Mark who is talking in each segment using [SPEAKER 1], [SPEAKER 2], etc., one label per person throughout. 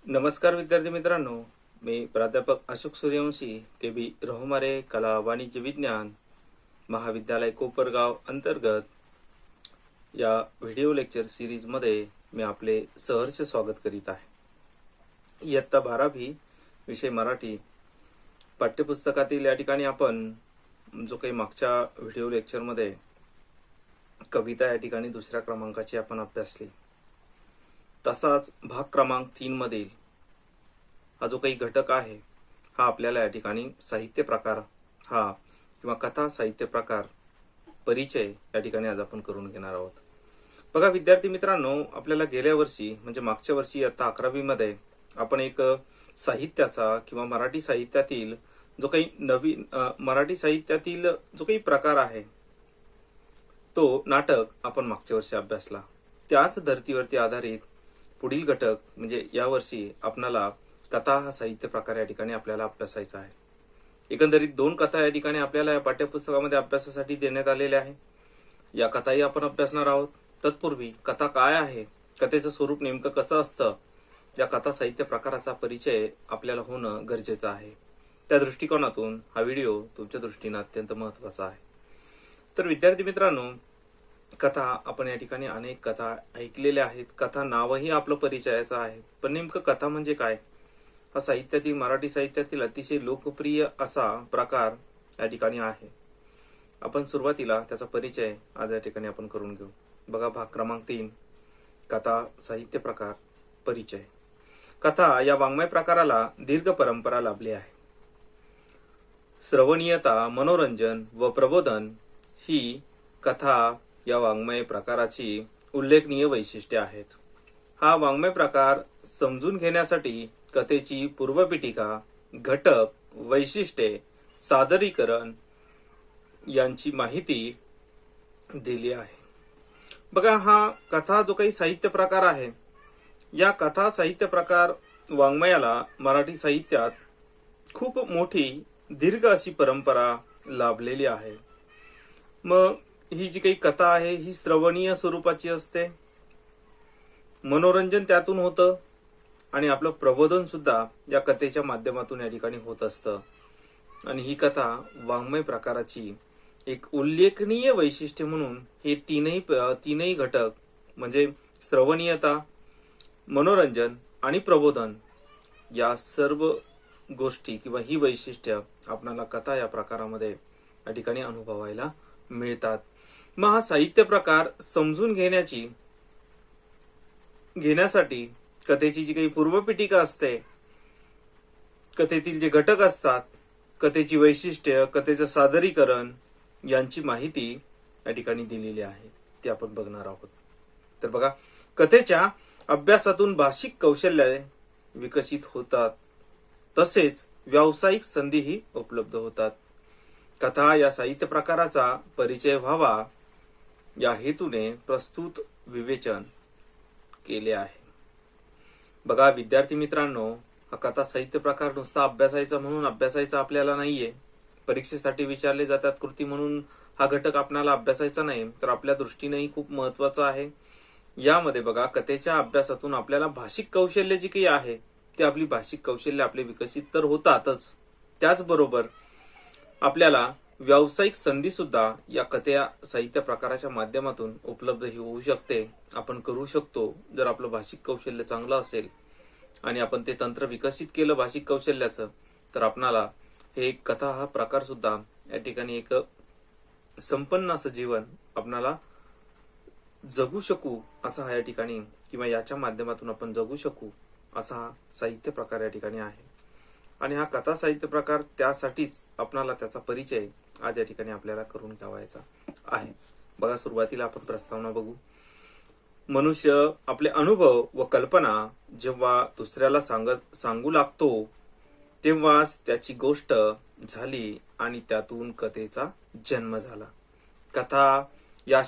[SPEAKER 1] नमस्कार विद्यार्थी मित्रांनो, मी प्राध्यापक अशोक सूर्यवंशी, केबी रोहमारे कला वाणिज्य विज्ञान महाविद्यालय कोपरगाव अंतर्गत या व्हिडिओ लेक्चर सिरीज मध्ये मी आपले सहर्ष स्वागत करीत आहे. इयत्ता 12वी विषय मराठी पाठ्यपुस्तकातील या ठिकाणी आपण जो काही मागच्या व्हिडिओ लेक्चर मध्ये कविता या ठिकाणी दुसऱ्या क्रमांकाची आपण अभ्यासली, तसाच भाग क्रमांक 3 मधील हा जो काही घटक आहे हा आपल्याला या ठिकाणी साहित्य प्रकार हा किंवा कथा साहित्य प्रकार परिचय या ठिकाणी आज आपण करून घेणार आहोत. बघा विद्यार्थी मित्रांनो, आपल्याला गेल्या वर्षी म्हणजे मागच्या वर्षी इयत्ता 11वी मध्ये आपण एक साहित्याचा किंवा मराठी साहित्यातील जो काही नवीन मराठी साहित्यातील जो काही प्रकार आहे तो नाटक आपण मागच्या वर्षी अभ्यासला. त्याच धर्तीवरती आधारित पुढील घटक म्हणजे यावर्षी आपल्याला कथा हा साहित्य प्रकार या ठिकाणी आपल्याला अभ्यासायचा आहे. एकंदरीत 2 कथा या ठिकाणी आपल्याला या पाठ्यपुस्तकामध्ये अभ्यासासाठी देण्यात आलेल्या आहे. या कथाही आपण अभ्यासणार आहोत. तत्पूर्वी कथा काय आहे, कथेचं स्वरूप नेमकं कसं असतं, या कथा साहित्य प्रकाराचा परिचय आपल्याला होणं गरजेचं आहे. त्या दृष्टिकोनातून हा व्हिडिओ तुमच्या दृष्टीने अत्यंत महत्वाचा आहे. तर विद्यार्थी मित्रांनो, कथा आपण या ठिकाणी अनेक कथा ऐकलेल्या आहेत. कथा नावही आपलं परिचयाचं आहे, पण नेमकं कथा म्हणजे काय हा साहित्यातील मराठी साहित्यातील अतिशय लोकप्रिय असा प्रकार या ठिकाणी आहे. आपण सुरुवातीला त्याचा परिचय आज या ठिकाणी आपण करून घेऊ. बघा भाग क्रमांक 3, कथा साहित्य प्रकार परिचय. कथा या वाङ्मय प्रकाराला दीर्घ परंपरा लाभली आहे. श्रवणीयता, मनोरंजन व प्रबोधन ही कथा या वाङ्मय प्रकाराची उल्लेखनीय वैशिष्ट्ये आहेत. हा वाङ्मय प्रकार समजून घेण्यासाठी कथेची पूर्वपीठिका, घटक, वैशिष्ट्ये, सादरीकरण यांची माहिती दिली आहे. बघा, हा कथा जो काही साहित्य प्रकार आहे, या कथा साहित्य प्रकार वाङ्मयाला मराठी साहित्यात खूप मोठी दीर्घ अशी परंपरा लाभलेली आहे. मग ही जी काही कथा आहे ही श्रवणीय स्वरूपाची असते, मनोरंजन त्यातून होतं आणि आपलं प्रबोधन सुद्धा या कथेच्या माध्यमातून या ठिकाणी होत असतं. आणि ही कथा वाङ्मय प्रकाराची एक उल्लेखनीय वैशिष्ट्य म्हणून हे तीनही घटक म्हणजे श्रवणीयता, मनोरंजन आणि प्रबोधन या सर्व गोष्टी किंवा ही वैशिष्ट्य आपल्याला कथा या प्रकारामध्ये या ठिकाणी अनुभवायला मिळतात. मग हा साहित्य प्रकार समजून घेण्यासाठी कथेची जी काही पूर्वपीठिका असते, कथेतील जे घटक असतात, कथेची वैशिष्ट्य, कथेचं सादरीकरण यांची माहिती या ठिकाणी दिलेली आहे, ते आपण बघणार आहोत. तर बघा, कथेच्या अभ्यासातून भाषिक कौशल्य विकसित होतात, तसेच व्यावसायिक संधीही उपलब्ध होतात. कथा या साहित्य प्रकाराचा परिचय व्हावा या हेतूने प्रस्तुत विवेचन केले आहे. बघा विद्यार्थी मित्रांनो, हा कथा साहित्य प्रकार नुसता अभ्यासायचा म्हणून अभ्यासायचा आपल्याला नाहीये. परीक्षेसाठी विचारले जातात कृती म्हणून हा घटक आपल्याला अभ्यासायचा नाही, तर आपल्या दृष्टीनेही खूप महत्वाचा आहे. यामध्ये बघा, कथेच्या अभ्यासातून आपल्याला भाषिक कौशल्य जी काही आहे ते आपली भाषिक कौशल्य आपले विकसित तर होतातच, त्याचबरोबर आपल्याला व्यावसायिक संधी सुद्धा या कथा साहित्य प्रकाराच्या माध्यमातून उपलब्ध ही होऊ शकते, आपण करू शकतो. जर आपलं भाषिक कौशल्य चांगलं असेल आणि आपण ते तंत्र विकसित केलं भाषिक कौशल्याचं, तर आपणाला हे कथा हा प्रकार सुद्धा या ठिकाणी एक संपन्न असं जीवन आपणाला जगू शकू असा हा या ठिकाणी किंवा याच्या माध्यमातून आपण जगू शकू असा हा साहित्य प्रकार या ठिकाणी आहे. आणि हा कथा साहित्य प्रकार त्यासाठीच आपणाला त्याचा परिचय आज या ठिकाणी आपल्याला करून घ्यावायचा आहे. बघा, सुरुवातीला आपण प्रस्तावना बघू. मनुष्य आपले अनुभव व कल्पना जेव्हा दुसऱ्याला सांगू लागतो तेव्हाच त्याची गोष्ट झाली आणि त्यातून कथेचा जन्म झाला. कथा या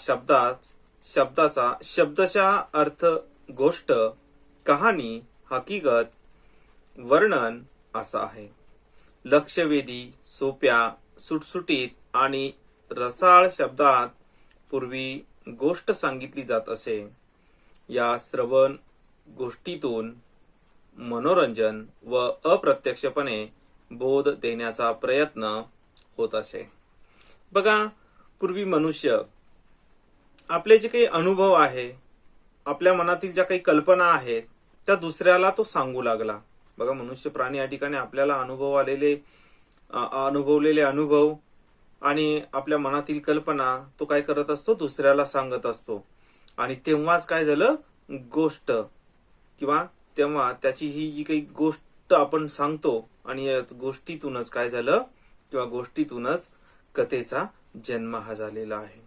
[SPEAKER 1] शब्दाचा शब्दशः अर्थ गोष्ट, कहाणी, हकीकत, वर्णन असा आहे. लक्षवेधी, सोप्या, सुटसुटीत आणि रसाळ शब्दात पूर्वी गोष्ट सांगितली जात असे. या श्रवण गोष्टीतून मनोरंजन व अप्रत्यक्षपणे बोध देण्याचा प्रयत्न होत असे. बघा, पूर्वी मनुष्य आपले जे काही अनुभव आहे, आपल्या मनातील ज्या काही कल्पना आहेत, त्या दुसऱ्याला तो सांगू लागला. बघा, मनुष्य प्राणी या ठिकाणी आपल्याला अनुभवलेले अनुभव आणि आपल्या मनातील कल्पना तो काय करत असतो, दुसऱ्याला सांगत असतो. आणि तेव्हाच काय झालं, गोष्ट किंवा तेव्हा त्याची ही जी काही गोष्ट आपण सांगतो आणि या गोष्टीतूनच काय झालं किंवा गोष्टीतूनच कथेचा जन्म हा झालेला आहे.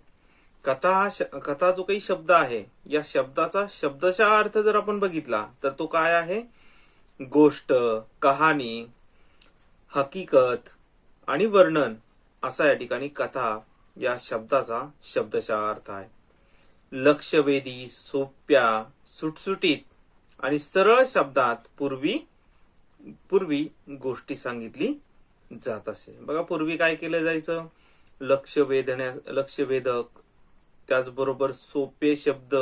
[SPEAKER 1] कथा जो काही शब्द आहे, या शब्दाचा शब्दशः अर्थ जर आपण बघितला तर तो काय आहे, गोष्ट, कहाणी, हकीकत आणि वर्णन असा या ठिकाणी कथा या शब्दाचा शब्दशः अर्थ आहे. लक्षवेधी, सोप्या, सुटसुटीत आणि सरळ शब्दात पूर्वी गोष्टी सांगितली जात असे. बघा, पूर्वी काय केलं जायचं, लक्षवेधक, त्याचबरोबर सोपे शब्द,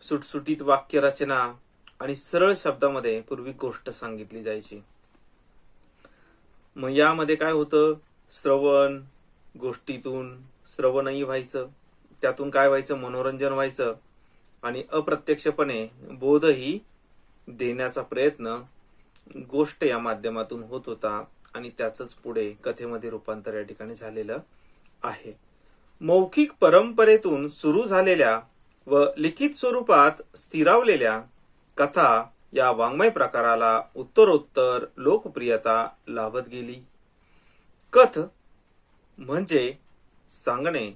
[SPEAKER 1] सुटसुटीत वाक्यरचना आणि सरळ शब्दामध्ये पूर्वी गोष्ट सांगितली जायची. मग यामध्ये काय होतं, श्रवण, गोष्टीतून श्रवणही व्हायचं, त्यातून काय व्हायचं, मनोरंजन व्हायचं आणि अप्रत्यक्षपणे बोधही देण्याचा प्रयत्न गोष्ट या माध्यमातून होत होता आणि त्याचंच पुढे कथेमध्ये रूपांतर या ठिकाणी झालेलं आहे. मौखिक परंपरेतून सुरू झालेल्या व लिखित स्वरूपात स्थिरावलेल्या कथा या वाङ्मय प्रकाराला उत्तरोत्तर लोकप्रियता लाभत गेली. कथ म्हणजे सांगणे,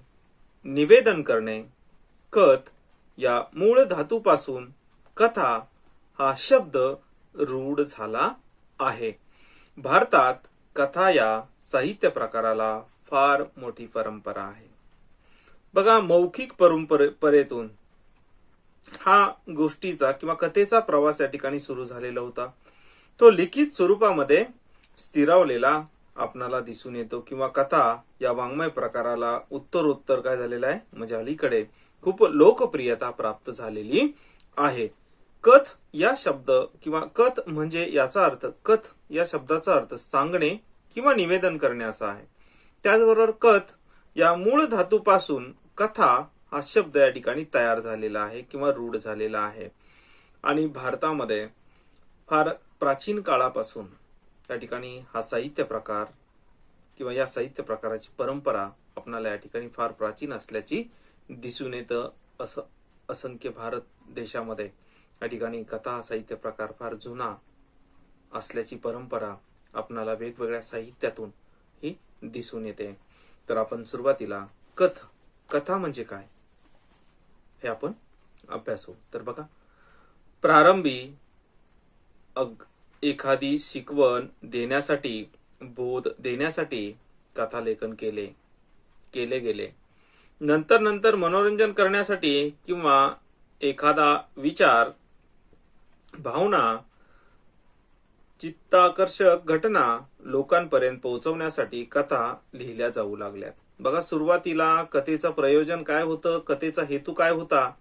[SPEAKER 1] निवेदन करणे. कथ या मूळ धातूपासून कथा हा शब्द रूढ झाला आहे. भारतात कथा या साहित्य प्रकाराला फार मोठी परंपरा आहे. बघा, मौखिक परंपरेतून हा गोष्टीचा किंवा कथेचा प्रवास या ठिकाणी सुरू झालेला होता. तो लिखित स्वरूपामध्ये स्थिरावलेला आपणाला दिसून येतो किंवा कथा या वाङ्मय प्रकाराला उत्तरोत्तर काय झालेला आहे, म्हणजे अलीकडे खूप लोकप्रियता प्राप्त झालेली आहे. कथ या शब्द किंवा कथ म्हणजे याचा अर्थ, कथ या शब्दाचा अर्थ सांगणे किंवा निवेदन करणे असा आहे. त्याचबरोबर कथ या मूळ धातूपासून कथा हा शब्द या ठिकाणी तयार झालेला आहे किंवा रूढ झालेला आहे. आणि भारतामध्ये फार प्राचीन काळापासून या ठिकाणी हा साहित्य प्रकार किंवा या साहित्य प्रकाराची परंपरा आपल्याला या ठिकाणी फार प्राचीन असल्याची दिसून येतं. असं असंख्य भारत देशामध्ये या ठिकाणी कथा हा साहित्य प्रकार फार जुना असल्याची परंपरा आपणाला वेगवेगळ्या साहित्यातून ही दिसून येते. तर आपण सुरुवातीला कथा म्हणजे काय हे आपण अभ्यासू. तर बघा, प्रारंभी एखादी शिकवण देण्यासाठी, बोध देण्यासाठी कथालेखन केले गेले. नंतर मनोरंजन करण्यासाठी किंवा एखादा विचार, भावना, चित्ताकर्षक घटना लोकांपर्यंत पोहोचवण्यासाठी कथा लिहिल्या जाऊ लागल्यात. बघा, सुरुवातीला कथेचं प्रयोजन काय होतं, कथेचा हेतू काय होता,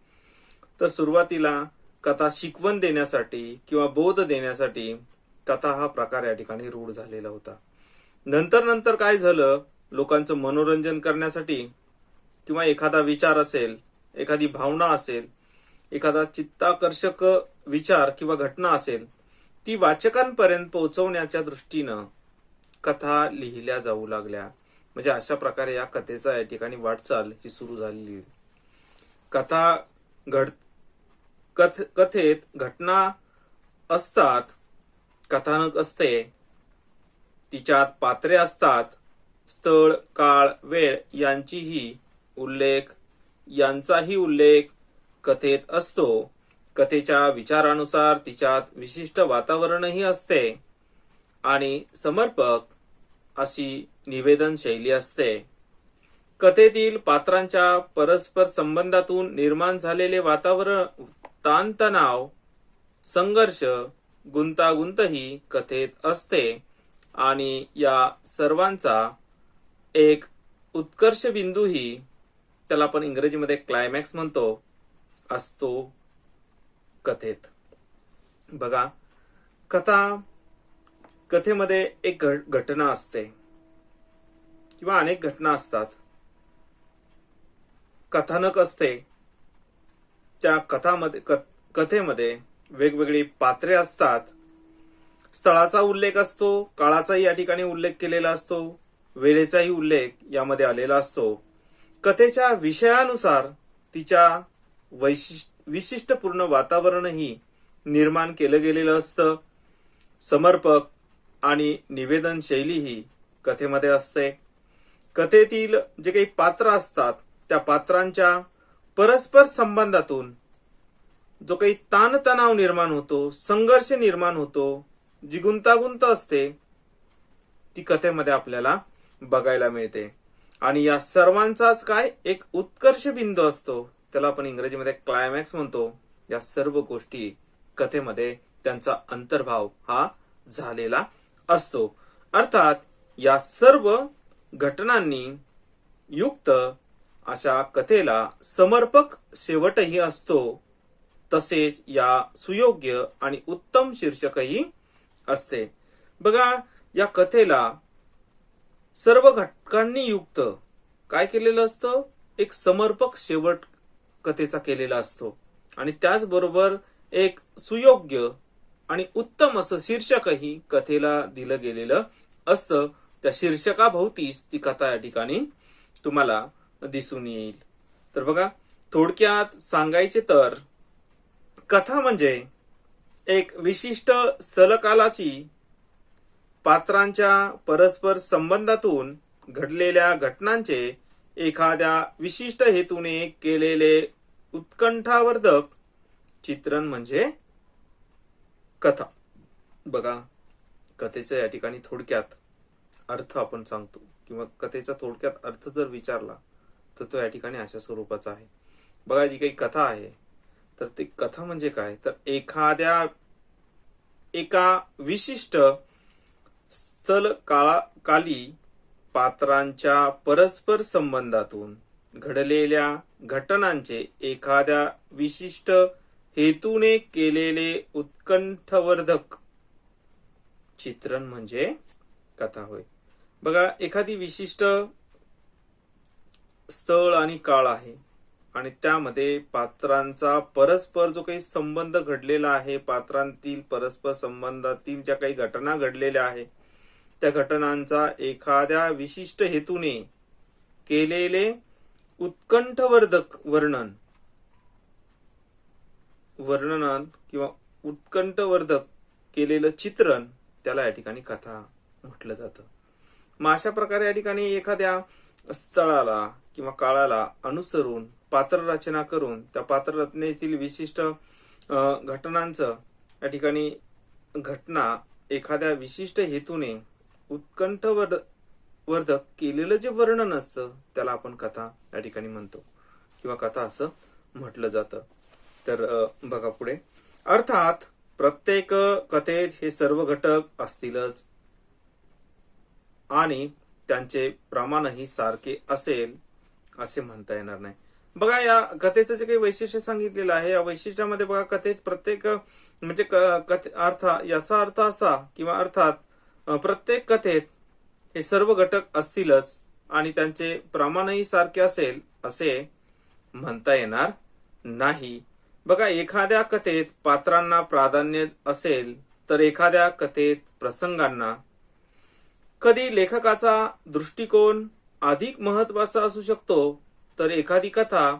[SPEAKER 1] तर सुरुवातीला कथा शिकवण देण्यासाठी किंवा बोध देण्यासाठी कथा हा प्रकार या ठिकाणी रूढ झालेला होता. नंतर काय झालं, लोकांचं मनोरंजन करण्यासाठी किंवा एखादा विचार असेल, एखादी भावना असेल, एखादा चित्ताकर्षक विचार किंवा घटना असेल, ती वाचकांपर्यंत पोहोचवण्याच्या दृष्टीनं कथा लिहिल्या जाऊ लागल्या. म्हणजे अशा प्रकारे या कथेचा या ठिकाणी वाटचाल ही सुरू झालेली. कथेत घटना असतात, कथानक असते, तिच्यात पात्रे असतात, स्थळ, काळ, वेळ यांचाही उल्लेख कथेत असतो. कथेच्या विचारानुसार तिच्यात विशिष्ट वातावरणही असते आणि समर्पक अशी निवेदन शैली असते. कथेतील पात्रांच्या परस्पर संबंधातून निर्माण झालेले वातावरण, ताणतणाव, संघर्ष, गुंतागुंतही कथेत असते आणि या सर्वांचा एक उत्कर्ष बिंदूही, त्याला आपण इंग्रजीमध्ये क्लायमॅक्स म्हणतो, असतो कथेत. बघा, कथेमध्ये एक घटना असते किंवा अनेक घटना असतात. कथानक असते. त्या कथेमध्ये वेगवेगळी पात्रे असतात. स्थळाचा उल्लेख असतो, काळाचाही या ठिकाणी उल्लेख केलेला असतो, वेळेचाही उल्लेख यामध्ये आलेला असतो. कथेच्या विषयानुसार तिच्या विशिष्टपूर्ण वातावरणही निर्माण केलं गेलेलं असतं. समर्पक आणि निवेदन शैलीही कथेमध्ये असते. कथेतील जे काही पात्र असतात त्या पात्रांच्या परस्पर संबंधातून जो काही ताणतणाव निर्माण होतो, संघर्ष निर्माण होतो, जी गुंतागुंत असते ती कथेमध्ये आपल्याला बघायला मिळते. आणि या सर्वांचाच काय एक उत्कर्ष बिंदू असतो, त्याला आपण इंग्रजीमध्ये क्लायमॅक्स म्हणतो. या सर्व गोष्टी कथेमध्ये त्यांचा अंतर्भाव हा झालेला असतो. अर्थात या सर्व घटनांनी युक्त अशा कथेला समर्पक शेवटही असतो. तसेच या सुयोग्य आणि उत्तम शीर्षकही असते. बघा, या कथेला सर्व घटकांनी युक्त काय केलेलं असतं, एक समर्पक शेवट कथेचा केलेला असतो. आणि त्याचबरोबर एक सुयोग्य आणि उत्तम असं शीर्षकही कथेला दिलं गेलेलं असतं. त्या शीर्षकाभोवतीच ती कथा या ठिकाणी तुम्हाला दिसून येईल. तर बघा, थोडक्यात सांगायचे तर कथा म्हणजे एक विशिष्ट स्थलकालाची पात्रांच्या परस्पर संबंधातून घडलेल्या घटनांचे एखाद्या विशिष्ट हेतूने केलेले उत्कंठावर्धक चित्रण म्हणजे कथा. बघा, कथेचा या ठिकाणी थोडक्यात अर्थ आपण सांगतो किंवा कथेचा थोडक्यात अर्थ जर विचारला तर तो या ठिकाणी अशा स्वरूपाचा आहे. बघा, जी काही कथा आहे तर ती कथा म्हणजे काय, तर एका विशिष्ट स्थल काली पात्रांच्या परस्पर संबंधातून घडलेल्या घटनांचे एखाद्या विशिष्ट हेतूने केलेले उत्कंठवर्धक चित्रण म्हणजे कथा होय. बघा, एखादी विशिष्ट स्थळ आणि काळ आहे आणि त्यामध्ये पात्रांचा परस्पर जो काही संबंध घडलेला आहे, पात्रांतील परस्पर संबंधातील ज्या काही घटना घडलेल्या आहे त्या घटनांचा एखाद्या विशिष्ट हेतूने केलेले उत्कंठवर्धक वर्णन किंवा उत्कंठवर्धक केलेलं चित्रण त्याला या ठिकाणी कथा म्हटलं जातं. मग अशा प्रकारे या ठिकाणी एखाद्या स्थळाला किंवा काळाला अनुसरून पात्र रचना करून त्या पात्र रचनेतील विशिष्ट घटनांचं या ठिकाणी घटना एखाद्या विशिष्ट हेतूने उत्कंठवर्धक केलेलं जे वर्णन असतं त्याला आपण कथा या ठिकाणी म्हणतो किंवा कथा असं म्हटलं जातं. तर बघा पुढे, अर्थात प्रत्येक कथेत हे सर्व घटक असतीलच आणि त्यांचे प्रमाणही सारखे असेल असे म्हणता येणार नाही. बघा, या कथेचं जे काही वैशिष्ट्य सांगितलेलं आहे या वैशिष्ट्यामध्ये बघा, कथेत प्रत्येक म्हणजे याचा अर्थ असा किंवा अर्थात प्रत्येक कथेत हे सर्व घटक असतीलच आणि त्यांचे प्रमाणही सारखे असेल असे म्हणता येणार नाही. बघा, एखाद्या कथेत पात्रांना प्राधान्य असेल तर एखाद्या कथेत प्रसंगांना. कधी लेखकाचा दृष्टिकोन अधिक महत्वाचा असू शकतो तर एखादी कथा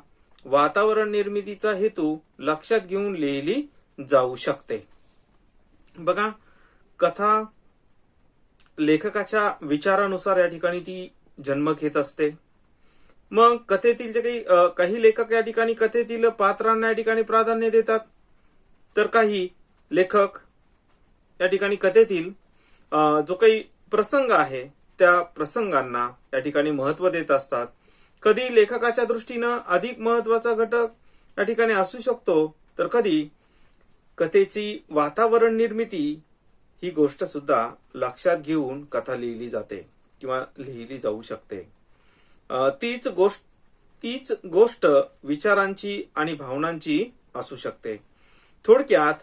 [SPEAKER 1] वातावरण निर्मितीचा हेतू लक्षात घेऊन लिहिली जाऊ शकते. बघा, कथा लेखकाच्या विचारानुसार या ठिकाणी ती जन्म घेत असते. मग कथेतील जे काही लेखक या ठिकाणी कथेतील पात्रांना या ठिकाणी प्राधान्य देतात तर काही लेखक या ठिकाणी कथेतील जो काही प्रसंग आहे त्या प्रसंगांना या ठिकाणी महत्व देत असतात. कधी लेखकाच्या दृष्टीनं अधिक महत्वाचा घटक या ठिकाणी असू शकतो तर कधी कथेची वातावरण निर्मिती ही गोष्ट सुद्धा लक्षात घेऊन कथा लिहिली जाते किंवा लिहिली जाऊ शकते. तीच गोष्ट विचारांची आणि भावनांची असू शकते. थोडक्यात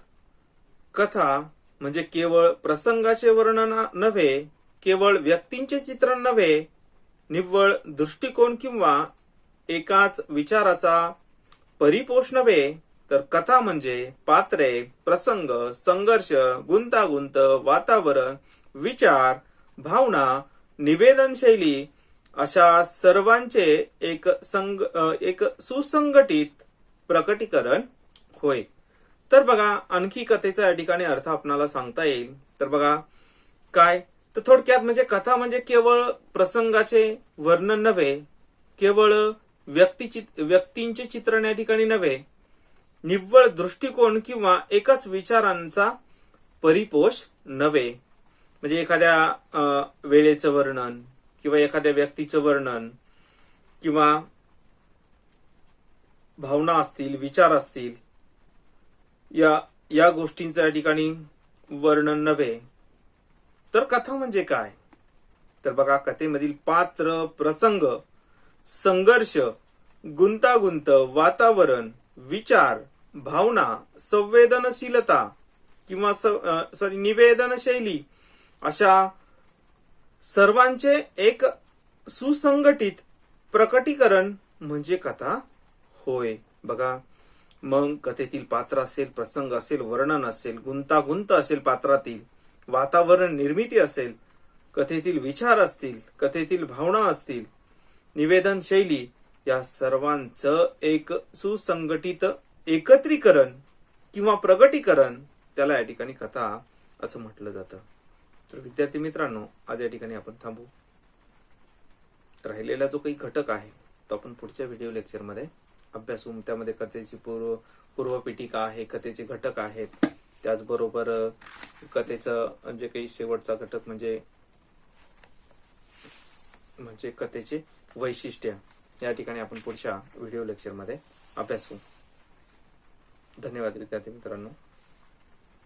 [SPEAKER 1] कथा म्हणजे केवळ प्रसंगाचे वर्णन नव्हे, केवळ व्यक्तींचे चित्रण नव्हे, निव्वळ दृष्टिकोन किंवा एकाच विचाराचा परिपोष नव्हे, तर कथा म्हणजे पात्रे, प्रसंग, संघर्ष, गुंतागुंत, वातावरण, विचार, भावना, निवेदन शैली अशा सर्वांचे एक सुसंघटित प्रकटीकरण होय. तर बघा, आणखी कथेचा या ठिकाणी अर्थ आपणाला सांगता येईल. तर बघा काय, तर थोडक्यात म्हणजे कथा म्हणजे केवळ प्रसंगाचे वर्णन नव्हे, केवळ व्यक्तींचे चित्रण या ठिकाणी नव्हे, निव्वळ दृष्टिकोन किंवा एकच विचारांचा परिपोष नव्हे. म्हणजे एखाद्या वेळेचं वर्णन किंवा एखाद्या व्यक्तीचं वर्णन किंवा भावना असतील, विचार असतील, या गोष्टींचं या ठिकाणी वर्णन नव्हे, तर कथा म्हणजे काय. तर बघा, कथेमधील पात्र, प्रसंग, संघर्ष, गुंतागुंत, वातावरण, विचार, भावना, संवेदनशीलता किंवा निवेदन शैली अशा सर्वांचे एक सुसंघटित प्रकटीकरण म्हणजे कथा होय. बघा, मग कथेतील पात्र असेल, प्रसंग असेल, वर्णन असेल, गुंतागुंत असेल, पात्रातील वातावरण निर्मिती असेल, कथेतील विचार असतील, कथेतील भावना असतील, निवेदन शैली, या सर्वांचं एक सुसंघटित एकत्रीकरण किंवा प्रगटीकरण, त्याला या ठिकाणी कथा असं म्हटलं जातं. तर विद्यार्थी मित्रांनो, आज या ठिकाणी आपण थांबू. राहिलेला जो काही घटक आहे तो आपण पुढच्या व्हिडिओ लेक्चरमध्ये अभ्यासू. त्यामध्ये कथेची पूर्वपीठिका आहे, कथेचे घटक आहेत, त्याचबरोबर कथेचं जे काही शेवटचा घटक म्हणजे कथेचे वैशिष्ट्य, या ठिकाणी आपण पुढच्या व्हिडिओ लेक्चरमध्ये अभ्यासू. धन्यवाद विद्यार्थी मित्रांनो.